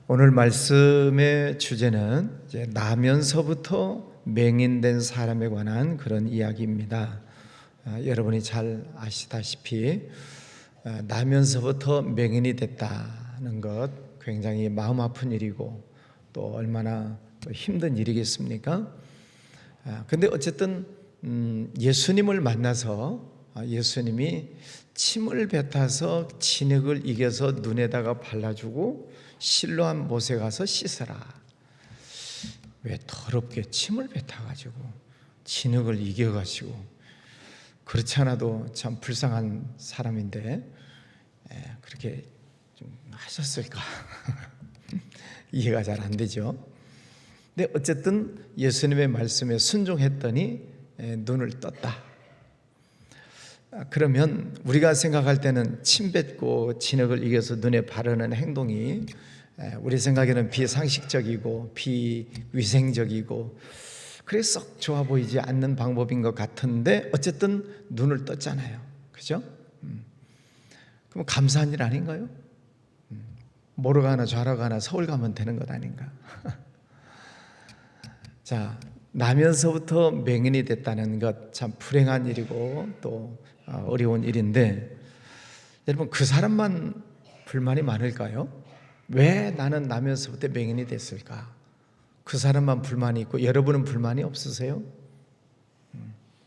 오늘 말씀의 주제는 이제 나면서부터 맹인된 사람에 관한 그런 이야기입니다. 여러분이 잘 아시다시피 나면서부터 맹인이 됐다는 것 굉장히 마음 아픈 일이고 또 얼마나 또 힘든 일이겠습니까? 근데 어쨌든 예수님을 만나서 예수님이 침을 뱉어서 진흙을 이겨서 눈에다가 발라주고 실로암 못에 가서 씻어라. 왜 더럽게 침을 뱉어가지고 진흙을 이겨가지고, 그렇지 않아도 참 불쌍한 사람인데 그렇게 좀 하셨을까? 이해가 잘 안 되죠. 근데 어쨌든 예수님의 말씀에 순종했더니 눈을 떴다. 그러면 우리가 생각할 때는 침 뱉고 진흙을 이겨서 눈에 바르는 행동이 우리 생각에는 비상식적이고 비위생적이고 그래 썩 좋아 보이지 않는 방법인 것 같은데 어쨌든 눈을 떴잖아요. 그죠? 그럼 감사한 일 아닌가요? 뭐로 가나 좌로 가나 서울 가면 되는 것 아닌가? 자, 나면서부터 맹인이 됐다는 것 참 불행한 일이고 또 어려운 일인데, 여러분 그 사람만 불만이 많을까요? 왜 나는 나면서부터 맹인이 됐을까? 그 사람만 불만이 있고 여러분은 불만이 없으세요?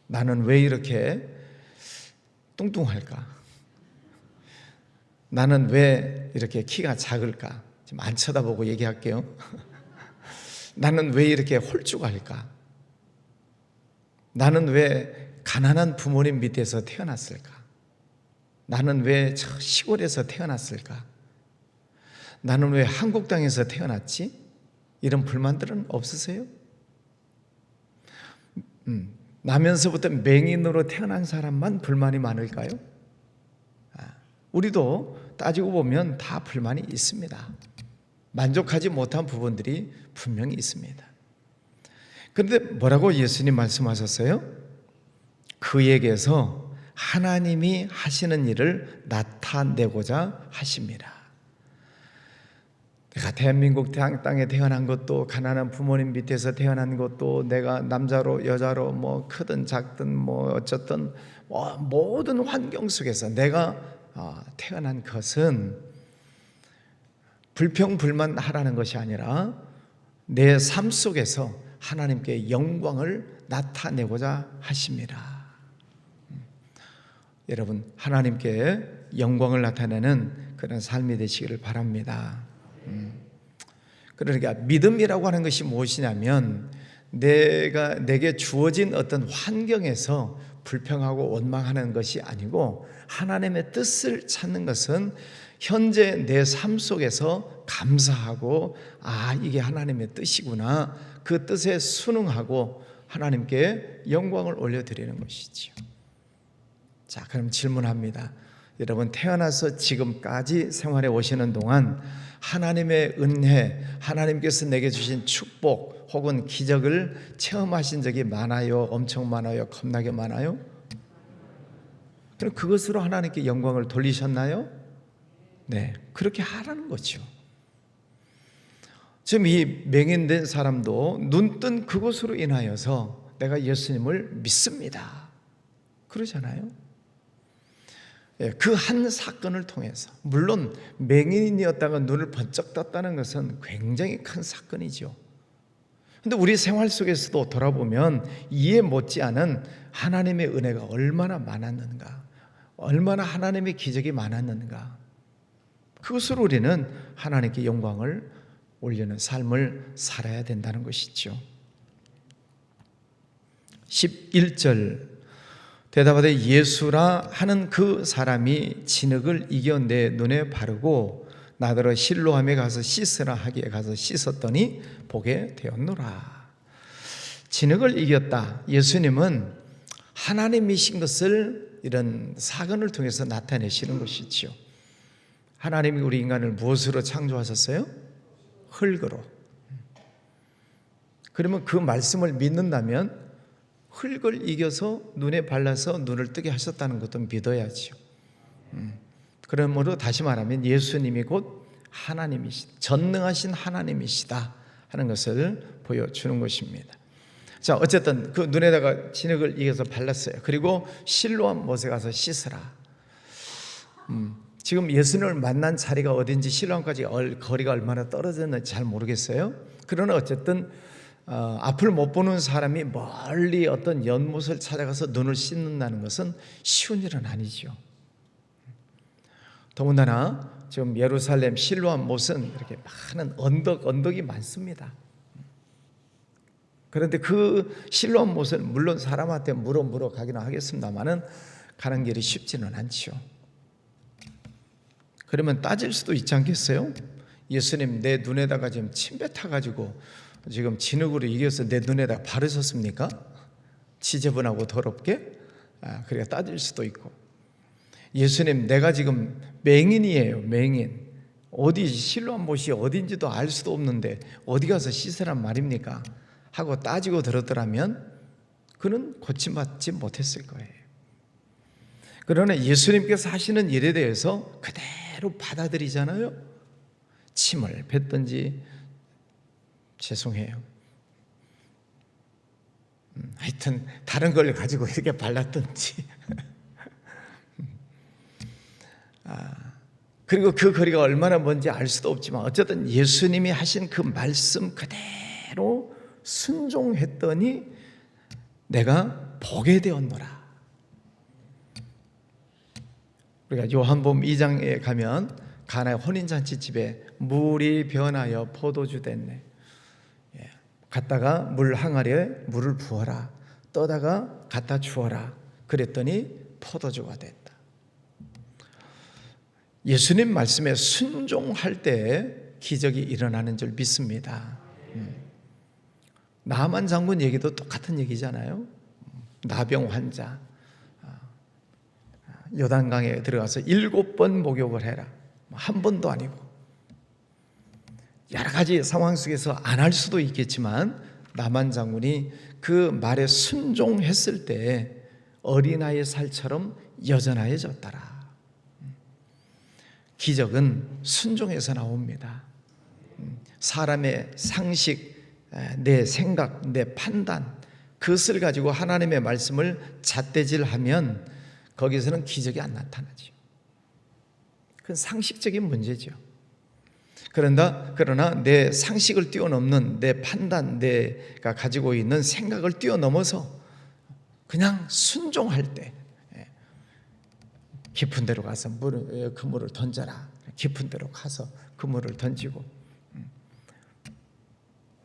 나는 왜 이렇게 뚱뚱할까? 나는 왜 이렇게 키가 작을까? 좀 안 쳐다보고 얘기할게요. 나는 왜 이렇게 홀쭉할까? 나는 왜 가난한 부모님 밑에서 태어났을까? 나는 왜 저 시골에서 태어났을까? 나는 왜 한국 땅에서 태어났지? 이런 불만들은 없으세요? 나면서부터 맹인으로 태어난 사람만 불만이 많을까요? 우리도 따지고 보면 다 불만이 있습니다. 만족하지 못한 부분들이 분명히 있습니다. 그런데 뭐라고 예수님 말씀하셨어요? 그에게서 하나님이 하시는 일을 나타내고자 하십니다. 내가 대한민국 땅에 태어난 것도, 가난한 부모님 밑에서 태어난 것도, 내가 남자로 여자로 뭐 크든 작든 뭐 어쨌든 모든 환경 속에서 내가 태어난 것은 불평불만하라는 것이 아니라 내 삶 속에서 하나님께 영광을 나타내고자 하십니다. 여러분, 하나님께 영광을 나타내는 그런 삶이 되시기를 바랍니다. 그러니까 믿음이라고 하는 것이 무엇이냐면 내게 주어진 어떤 환경에서 불평하고 원망하는 것이 아니고, 하나님의 뜻을 찾는 것은 현재 내 삶 속에서 감사하고 이게 하나님의 뜻이구나, 그 뜻에 순응하고 하나님께 영광을 올려드리는 것이지요. 자, 그럼 질문합니다. 여러분, 태어나서 지금까지 생활해 오시는 동안 하나님의 은혜, 하나님께서 내게 주신 축복 혹은 기적을 체험하신 적이 많아요? 엄청 많아요? 겁나게 많아요? 그럼 그것으로 하나님께 영광을 돌리셨나요? 네, 그렇게 하라는 거죠. 지금 이 맹인된 사람도 눈뜬 그것으로 인하여서 내가 예수님을 믿습니다, 그러잖아요. 그 한 사건을 통해서, 물론 맹인이었다가 눈을 번쩍 떴다는 것은 굉장히 큰 사건이죠. 그런데 우리 생활 속에서도 돌아보면 이해 못지않은 하나님의 은혜가 얼마나 많았는가, 얼마나 하나님의 기적이 많았는가, 그것으로 우리는 하나님께 영광을 올리는 삶을 살아야 된다는 것이죠. 11절 대답하되 예수라 하는 그 사람이 진흙을 이겨 내 눈에 바르고 나더러 실로암에 가서 씻으라 하기에 가서 씻었더니 보게 되었노라. 진흙을 이겼다. 예수님은 하나님이신 것을 이런 사건을 통해서 나타내시는 것이지요. 하나님이 우리 인간을 무엇으로 창조하셨어요? 흙으로. 그러면 그 말씀을 믿는다면 흙을 이겨서 눈에 발라서 눈을 뜨게 하셨다는 것도 믿어야죠. 그러므로 다시 말하면 예수님이 곧 하나님이시다, 전능하신 하나님이시다 하는 것을 보여주는 것입니다. 자, 어쨌든 그 눈에다가 진흙을 이겨서 발랐어요. 그리고 실로암 못에 가서 씻으라. 지금 예수님을 만난 자리가 어딘지 실로암까지 거리가 얼마나 떨어졌는지 잘 모르겠어요. 그러나 어쨌든 앞을 못 보는 사람이 멀리 어떤 연못을 찾아가서 눈을 씻는다는 것은 쉬운 일은 아니죠. 더군다나 지금 예루살렘 실로암 못은 이렇게 많은 언덕이 많습니다. 그런데 그 실로암 못은 물론 사람한테 물어 가기는 하겠습니다만은 가는 길이 쉽지는 않죠. 그러면 따질 수도 있지 않겠어요? 예수님, 내 눈에다가 지금 침 뱉어가지고 지금 진흙으로 이겨서 내 눈에다 바르셨습니까? 지저분하고 더럽게? 그래야 따질 수도 있고, 예수님, 내가 지금 맹인이에요, 맹인. 어디 실로암 못이 어딘지도 알 수도 없는데 어디 가서 씻으란 말입니까? 하고 따지고 들었더라면 그는 고침받지 못했을 거예요. 그러나 예수님께서 하시는 일에 대해서 그대로 받아들이잖아요. 침을 뱉든지, 죄송해요, 하여튼 다른 걸 가지고 이렇게 발랐든지 그리고 그 거리가 얼마나 먼지 알 수도 없지만 어쨌든 예수님이 하신 그 말씀 그대로 순종했더니 내가 보게 되었노라. 우리가 요한복음 2장에 가면 가나의 혼인잔치집에 물이 변하여 포도주 됐네. 갔다가 물 항아리에 물을 부어라, 떠다가 갖다 주어라, 그랬더니 포도주가 됐다. 예수님 말씀에 순종할 때 기적이 일어나는 줄 믿습니다. 나만 장군 얘기도 똑같은 얘기잖아요. 나병 환자 요단강에 들어가서 7번 목욕을 해라, 한 번도 아니고. 여러 가지 상황 속에서 안 할 수도 있겠지만 나만 장군이 그 말에 순종했을 때 어린아이의 살처럼 여전하여졌더라. 기적은 순종에서 나옵니다. 사람의 상식, 내 생각, 내 판단, 그것을 가지고 하나님의 말씀을 잣대질하면 거기서는 기적이 안 나타나죠. 그건 상식적인 문제죠. 그러나 내 상식을 뛰어넘는 내 판단, 내가 가지고 있는 생각을 뛰어넘어서 그냥 순종할 때 깊은 데로 가서 그물을 던져라. 깊은 데로 가서 그물을 던지고,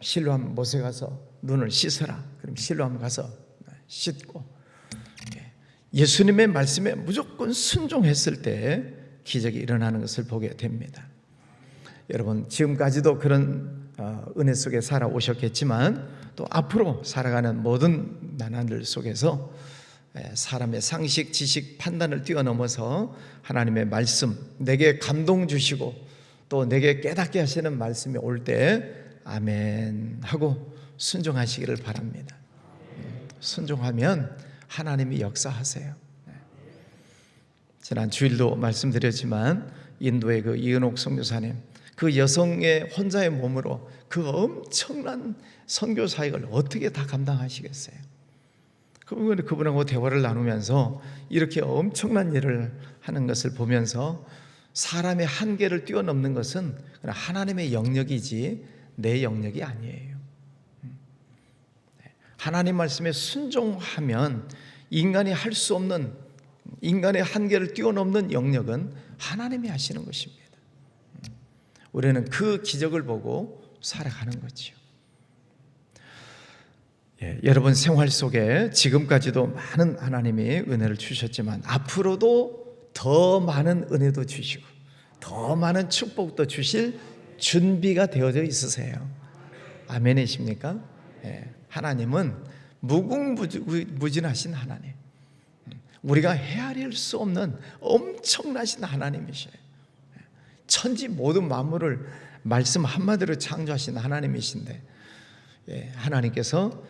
실로암 못에 가서 눈을 씻어라. 그럼 실로암 가서 씻고, 예수님의 말씀에 무조건 순종했을 때 기적이 일어나는 것을 보게 됩니다. 여러분, 지금까지도 그런 은혜 속에 살아오셨겠지만 또 앞으로 살아가는 모든 난관들 속에서 사람의 상식, 지식, 판단을 뛰어넘어서 하나님의 말씀, 내게 감동 주시고 또 내게 깨닫게 하시는 말씀이 올 때 아멘 하고 순종하시기를 바랍니다. 순종하면 하나님이 역사하세요. 지난 주일도 말씀드렸지만 인도의 그 이은옥 선교사님, 그 여성의 혼자의 몸으로 그 엄청난 선교 사역을 어떻게 다 감당하시겠어요? 그분하고 대화를 나누면서 이렇게 엄청난 일을 하는 것을 보면서 사람의 한계를 뛰어넘는 것은 하나님의 영역이지 내 영역이 아니에요. 하나님 말씀에 순종하면 인간이 할 수 없는, 인간의 한계를 뛰어넘는 영역은 하나님이 하시는 것입니다. 우리는 그 기적을 보고 살아가는 거죠. 여러분 생활 속에 지금까지도 많은 하나님이 은혜를 주셨지만 앞으로도 더 많은 은혜도 주시고 더 많은 축복도 주실 준비가 되어져 있으세요. 아멘이십니까? 하나님은 무궁무진하신 하나님, 우리가 헤아릴 수 없는 엄청나신 하나님이셔요. 천지 모든 만물을 말씀 한마디로 창조하신 하나님이신데 하나님께서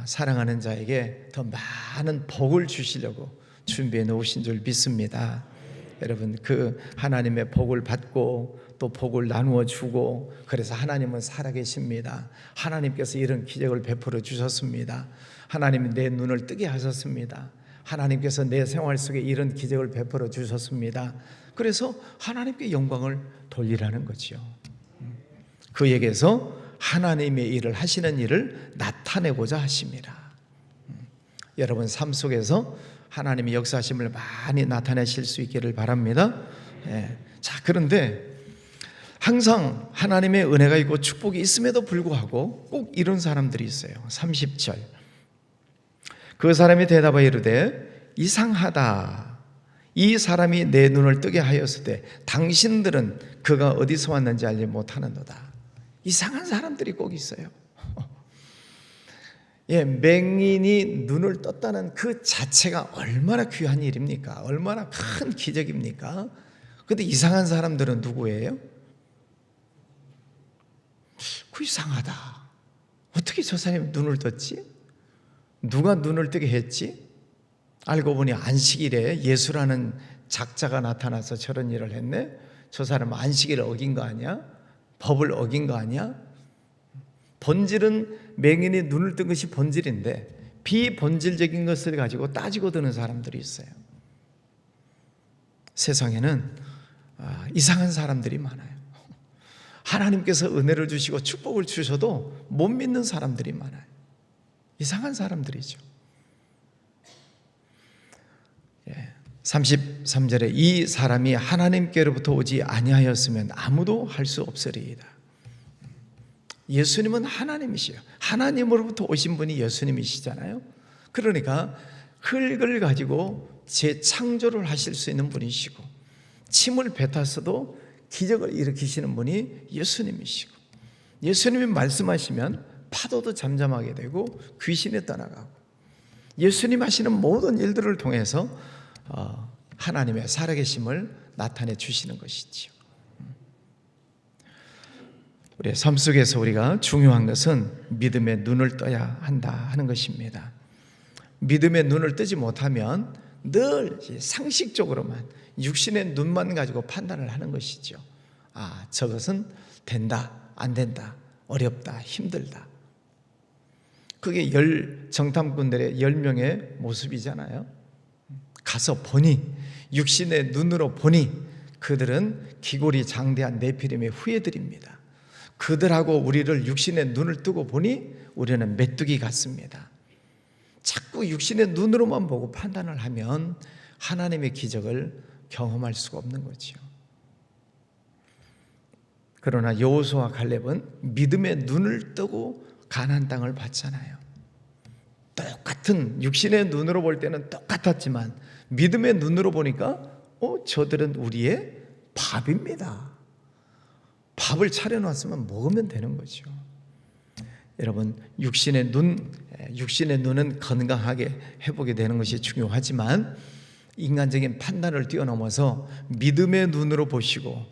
사랑하는 자에게 더 많은 복을 주시려고 준비해 놓으신 줄 믿습니다. 여러분, 그 하나님의 복을 받고 또 복을 나누어 주고, 그래서 하나님은 살아계십니다. 하나님께서 이런 기적을 베풀어 주셨습니다. 하나님이 내 눈을 뜨게 하셨습니다. 하나님께서 내 생활 속에 이런 기적을 베풀어 주셨습니다. 그래서 하나님께 영광을 돌리라는 거죠. 그에게서 하나님의 일을 하시는 일을 나타내고자 하십니다. 여러분 삶 속에서 하나님의 역사하심을 많이 나타내실 수 있기를 바랍니다. 자, 그런데 항상 하나님의 은혜가 있고 축복이 있음에도 불구하고 꼭 이런 사람들이 있어요. 30절, 그 사람이 대답하여 이르되 이상하다. 이 사람이 내 눈을 뜨게 하였으되 당신들은 그가 어디서 왔는지 알지 못하는도다. 이상한 사람들이 꼭 있어요. 맹인이 눈을 떴다는 그 자체가 얼마나 귀한 일입니까? 얼마나 큰 기적입니까? 그런데 이상한 사람들은 누구예요? 그 이상하다. 어떻게 저 사람이 눈을 떴지? 누가 눈을 뜨게 했지? 알고 보니 안식일에 예수라는 작자가 나타나서 저런 일을 했네? 저 사람은 안식일을 어긴 거 아니야? 법을 어긴 거 아니야? 본질은 맹인이 눈을 뜬 것이 본질인데 비본질적인 것을 가지고 따지고 드는 사람들이 있어요. 세상에는 이상한 사람들이 많아요. 하나님께서 은혜를 주시고 축복을 주셔도 못 믿는 사람들이 많아요. 이상한 사람들이죠. 33절에 이 사람이 하나님께로부터 오지 아니하였으면 아무도 할 수 없으리이다. 예수님은 하나님이시요, 하나님으로부터 오신 분이 예수님이시잖아요. 그러니까 흙을 가지고 재창조를 하실 수 있는 분이시고, 침을 뱉어서도 기적을 일으키시는 분이 예수님이시고, 예수님이 말씀하시면 파도도 잠잠하게 되고 귀신이 떠나가고, 예수님 하시는 모든 일들을 통해서 하나님의 살아계심을 나타내 주시는 것이지요. 우리의 삶 속에서 우리가 중요한 것은 믿음의 눈을 떠야 한다 하는 것입니다. 믿음의 눈을 뜨지 못하면 늘 상식적으로만, 육신의 눈만 가지고 판단을 하는 것이죠. 저것은 된다, 안 된다, 어렵다, 힘들다. 그게 정탐꾼들의 10명의 모습이잖아요. 가서 보니, 육신의 눈으로 보니 그들은 기골이 장대한 네피림의 후예들입니다. 그들하고 우리를 육신의 눈을 뜨고 보니 우리는 메뚜기 같습니다. 자꾸 육신의 눈으로만 보고 판단을 하면 하나님의 기적을 경험할 수가 없는 거죠. 그러나 여호수아와 갈렙은 믿음의 눈을 뜨고 가나안 땅을 봤잖아요. 똑같은 육신의 눈으로 볼 때는 똑같았지만 믿음의 눈으로 보니까 저들은 우리의 밥입니다. 밥을 차려놨으면 먹으면 되는 거죠. 여러분, 육신의 눈은 건강하게 회복이 되는 것이 중요하지만 인간적인 판단을 뛰어넘어서 믿음의 눈으로 보시고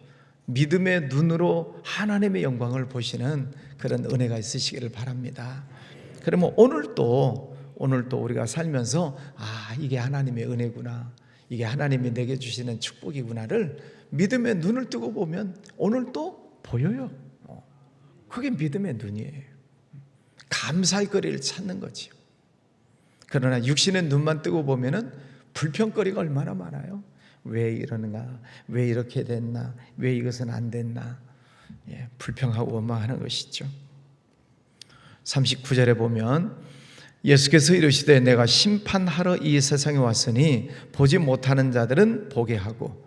믿음의 눈으로 하나님의 영광을 보시는 그런 은혜가 있으시기를 바랍니다. 그러면 오늘도 우리가 살면서 이게 하나님의 은혜구나, 이게 하나님이 내게 주시는 축복이구나를 믿음의 눈을 뜨고 보면 오늘도 보여요. 그게 믿음의 눈이에요. 감사할 거리를 찾는 거죠. 그러나 육신의 눈만 뜨고 보면은 불평거리가 얼마나 많아요. 왜 이러는가, 왜 이렇게 됐나, 왜 이것은 안 됐나, 불평하고 원망하는 것이죠. 39절에 보면 예수께서 이르시되 내가 심판하러 이 세상에 왔으니 보지 못하는 자들은 보게 하고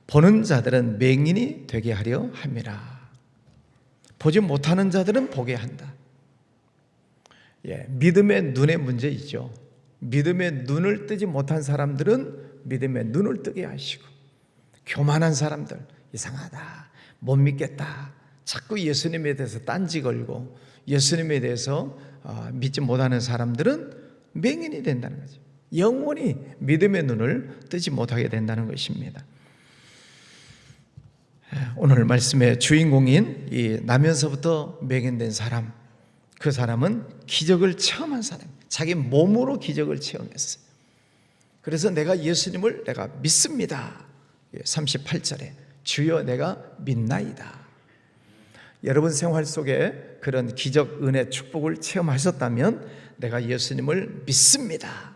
보는 자들은 맹인이 되게 하려 함이라. 보지 못하는 자들은 보게 한다. 믿음의 눈의 문제이죠. 믿음의 눈을 뜨지 못한 사람들은 믿음의 눈을 뜨게 하시고, 교만한 사람들, 이상하다, 못 믿겠다, 자꾸 예수님에 대해서 딴지 걸고 예수님에 대해서 믿지 못하는 사람들은 맹인이 된다는 거죠. 영원히 믿음의 눈을 뜨지 못하게 된다는 것입니다. 오늘 말씀의 주인공인 이 나면서부터 맹인된 사람, 그 사람은 기적을 체험한 사람, 자기 몸으로 기적을 체험했어요. 그래서 내가 예수님을 내가 믿습니다, 38절에 주여 내가 믿나이다. 여러분 생활 속에 그런 기적, 은혜, 축복을 체험하셨다면 내가 예수님을 믿습니다.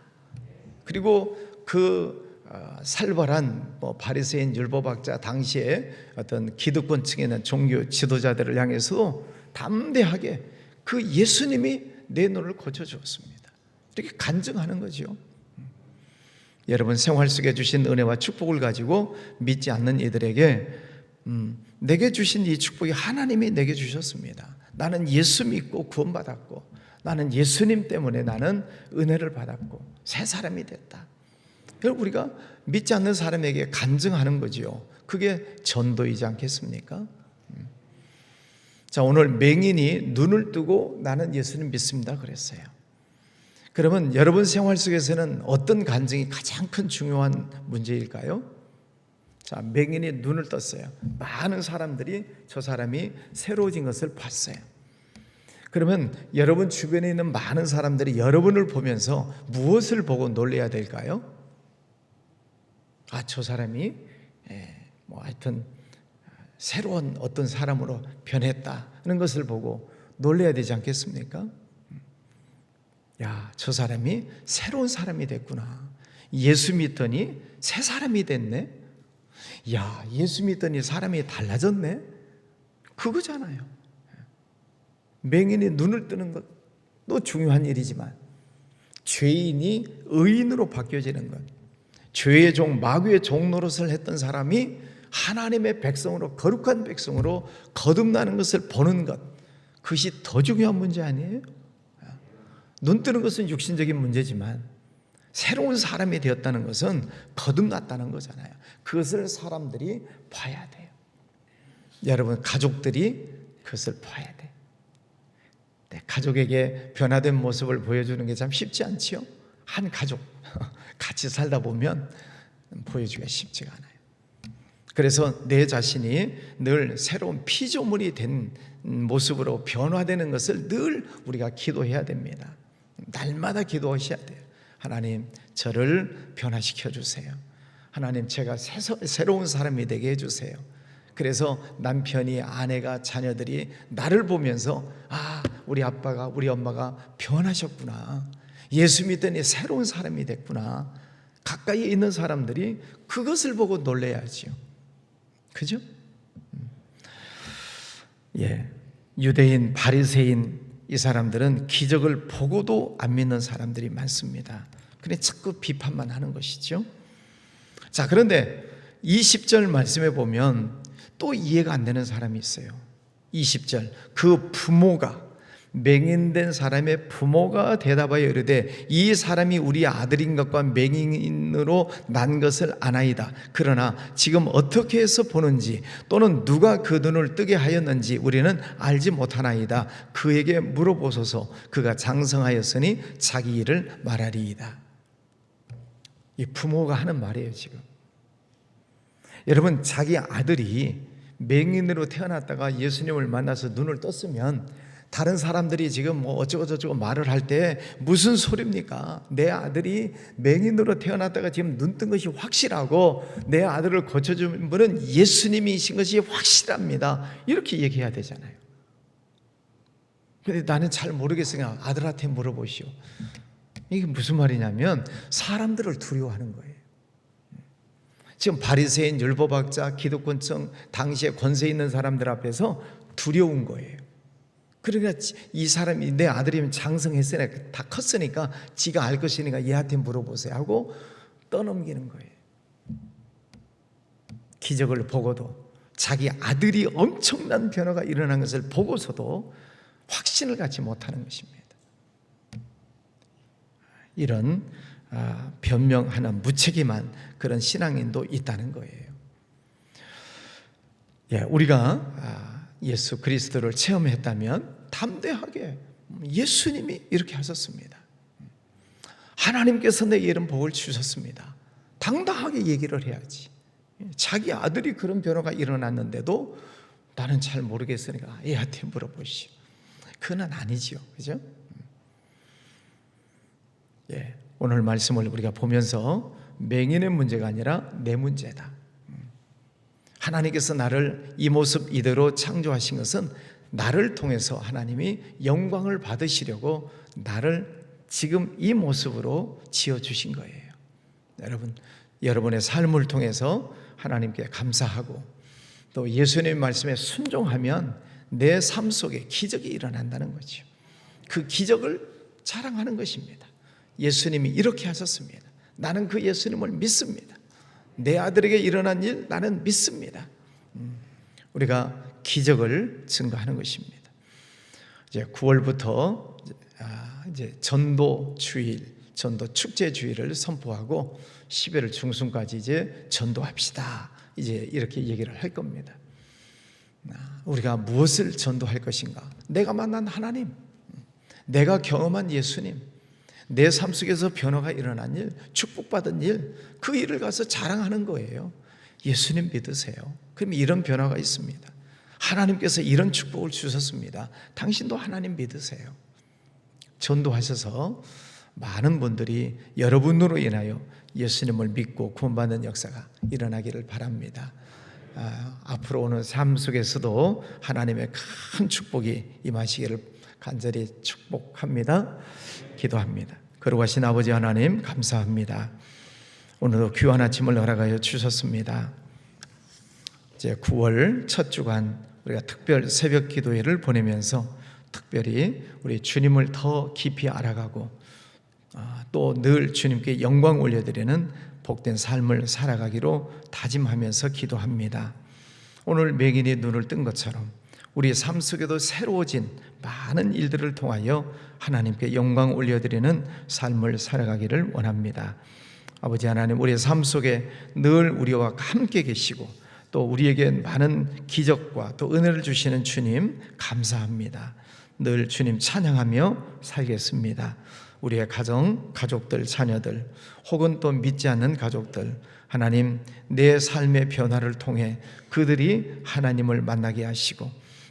그리고 그 살벌한 바리새인 율법학자 당시에 어떤 기득권층에 있는 종교 지도자들을 향해서도 담대하게 그 예수님이 내 눈을 고쳐주었습니다. 이렇게 간증하는 거죠. 여러분 생활 속에 주신 은혜와 축복을 가지고 믿지 않는 이들에게 내게 주신 이 축복이 하나님이 내게 주셨습니다. 나는 예수 믿고 구원받았고 나는 예수님 때문에 나는 은혜를 받았고 새 사람이 됐다. 그걸 우리가 믿지 않는 사람에게 간증하는 거지요. 그게 전도이지 않겠습니까? 자, 오늘 맹인이 눈을 뜨고 나는 예수님 믿습니다 그랬어요. 그러면 여러분 생활 속에서는 어떤 간증이 가장 큰 중요한 문제일까요? 자, 맹인이 눈을 떴어요. 많은 사람들이 저 사람이 새로워진 것을 봤어요. 그러면 여러분 주변에 있는 많은 사람들이 여러분을 보면서 무엇을 보고 놀라야 될까요? 저 사람이 하여튼 새로운 어떤 사람으로 변했다는 것을 보고 놀라야 되지 않겠습니까? 야, 저 사람이 새로운 사람이 됐구나. 예수 믿더니 새 사람이 됐네. 야, 예수 믿더니 사람이 달라졌네. 그거잖아요. 맹인이 눈을 뜨는 것도 중요한 일이지만 죄인이 의인으로 바뀌어지는 것, 죄의 종, 마귀의 종 노릇을 했던 사람이 하나님의 백성으로, 거룩한 백성으로 거듭나는 것을 보는 것, 그것이 더 중요한 문제 아니에요? 눈 뜨는 것은 육신적인 문제지만 새로운 사람이 되었다는 것은 거듭났다는 거잖아요. 그것을 사람들이 봐야 돼요. 여러분 가족들이 그것을 봐야 돼요. 가족에게 변화된 모습을 보여주는 게 참 쉽지 않지요. 한 가족 같이 살다 보면 보여주기가 쉽지가 않아요. 그래서 내 자신이 늘 새로운 피조물이 된 모습으로 변화되는 것을 늘 우리가 기도해야 됩니다. 날마다 기도하셔야 돼요. 하나님, 저를 변화시켜 주세요. 하나님, 제가 새로운 사람이 되게 해주세요. 그래서 남편이, 아내가, 자녀들이 나를 보면서 우리 아빠가, 우리 엄마가 변하셨구나, 예수 믿더니 새로운 사람이 됐구나, 가까이에 있는 사람들이 그것을 보고 놀라야지요. 그죠? 유대인, 바리새인 이 사람들은 기적을 보고도 안 믿는 사람들이 많습니다. 그래 자꾸 비판만 하는 것이죠. 자, 그런데 20절 말씀에 보면 또 이해가 안 되는 사람이 있어요. 20절, 그 부모가, 맹인된 사람의 부모가 대답하여 이르되 이 사람이 우리 아들인 것과 맹인으로 난 것을 아나이다. 그러나 지금 어떻게 해서 보는지 또는 누가 그 눈을 뜨게 하였는지 우리는 알지 못하나이다. 그에게 물어보소서. 그가 장성하였으니 자기 일을 말하리이다. 이 부모가 하는 말이에요. 지금 여러분, 자기 아들이 맹인으로 태어났다가 예수님을 만나서 눈을 떴으면 다른 사람들이 지금 어쩌고저쩌고 말을 할 때 무슨 소리입니까? 내 아들이 맹인으로 태어났다가 지금 눈 뜬 것이 확실하고 내 아들을 고쳐준 분은 예수님이신 것이 확실합니다. 이렇게 얘기해야 되잖아요. 근데 나는 잘 모르겠으니까 아들한테 물어보시오. 이게 무슨 말이냐면 사람들을 두려워하는 거예요. 지금 바리새인, 율법학자, 기득권층, 당시에 권세 있는 사람들 앞에서 두려운 거예요. 그러니까 이 사람이 내 아들이면 장성했으니까 다 컸으니까 지가 알 것이니까 얘한테 물어보세요 하고 떠넘기는 거예요. 기적을 보고도, 자기 아들이 엄청난 변화가 일어난 것을 보고서도 확신을 갖지 못하는 것입니다. 이런 변명하는 무책임한 그런 신앙인도 있다는 거예요. 우리가 예수 그리스도를 체험했다면 담대하게 예수님이 이렇게 하셨습니다. 하나님께서 내 이런 복을 주셨습니다. 당당하게 얘기를 해야지. 자기 아들이 그런 변화가 일어났는데도 나는 잘 모르겠으니까 얘한테 물어보시오. 그건 아니지요. 그죠? 오늘 말씀을 우리가 보면서 맹인의 문제가 아니라 내 문제다. 하나님께서 나를 이 모습 이대로 창조하신 것은 나를 통해서 하나님이 영광을 받으시려고 나를 지금 이 모습으로 지어주신 거예요. 여러분, 여러분의 삶을 통해서 하나님께 감사하고 또 예수님의 말씀에 순종하면 내 삶 속에 기적이 일어난다는 거죠. 그 기적을 자랑하는 것입니다. 예수님이 이렇게 하셨습니다. 나는 그 예수님을 믿습니다. 내 아들에게 일어난 일 나는 믿습니다. 우리가 기적을 증거하는 것입니다. 이제 9월부터 이제 전도 주일, 전도 축제 주일을 선포하고 11월 중순까지 이제 전도합시다. 이제 이렇게 얘기를 할 겁니다. 우리가 무엇을 전도할 것인가? 내가 만난 하나님, 내가 경험한 예수님, 내 삶 속에서 변화가 일어난 일, 축복받은 일, 그 일을 가서 자랑하는 거예요. 예수님 믿으세요. 그럼 이런 변화가 있습니다. 하나님께서 이런 축복을 주셨습니다. 당신도 하나님 믿으세요. 전도하셔서 많은 분들이 여러분으로 인하여 예수님을 믿고 구원받는 역사가 일어나기를 바랍니다. 앞으로 오는 삶 속에서도 하나님의 큰 축복이 임하시기를 간절히 축복합니다. 기도합니다. 거룩하신 아버지 하나님 감사합니다. 오늘도 귀한 아침을 허락하여 주셨습니다. 이제 9월 첫 주간 우리가 특별 새벽 기도회를 보내면서 특별히 우리 주님을 더 깊이 알아가고 또 늘 주님께 영광 올려드리는 복된 삶을 살아가기로 다짐하면서 기도합니다. 오늘 맹인이 눈을 뜬 것처럼 우리 삶 속에도 새로워진 많은 일들을 통하여 하나님께 영광 올려드리는 삶을 살아가기를 원합니다. 아버지 하나님, 우리의 삶 속에 늘 우리와 함께 계시고 또 우리에게 많은 기적과 또 은혜를 주시는 주님 감사합니다. 늘 주님 찬양하며 살겠습니다. 우리의 가정, 가족들, 자녀들 혹은 또 믿지 않는 가족들, 하나님 내 삶의 변화를 통해 그들이 하나님을 만나게 하시고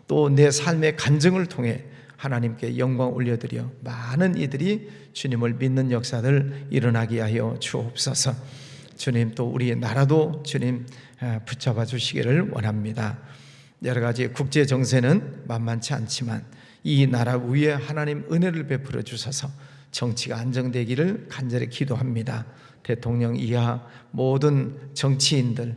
또 내 삶의 간증을 통해 하나님께 영광 올려드려 많은 이들이 주님을 믿는 역사들 일어나게 하여 주옵소서. 주님, 또 우리 나라도 주님 붙잡아 주시기를 원합니다. 여러 가지 국제 정세는 만만치 않지만 이 나라 위에 하나님 은혜를 베풀어 주셔서 정치가 안정되기를 간절히 기도합니다. 대통령 이하 모든 정치인들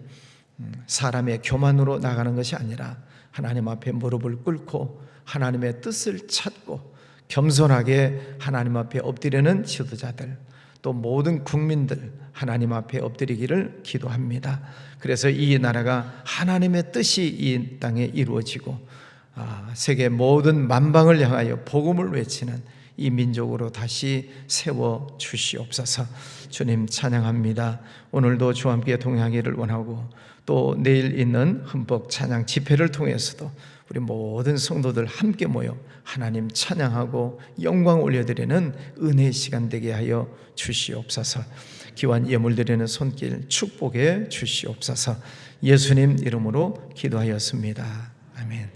사람의 교만으로 나가는 것이 아니라 하나님 앞에 무릎을 꿇고 하나님의 뜻을 찾고 겸손하게 하나님 앞에 엎드리는 지도자들, 또 모든 국민들 하나님 앞에 엎드리기를 기도합니다. 그래서 이 나라가 하나님의 뜻이 이 땅에 이루어지고 세계 모든 만방을 향하여 복음을 외치는 이 민족으로 다시 세워 주시옵소서. 주님 찬양합니다. 오늘도 주와 함께 동행하기를 원하고 또 내일 있는 흠뻑 찬양 집회를 통해서도 우리 모든 성도들 함께 모여 하나님 찬양하고 영광 올려드리는 은혜의 시간 되게 하여 주시옵소서. 기환 예물 드리는 손길 축복해 주시옵소서. 예수님 이름으로 기도하였습니다. 아멘.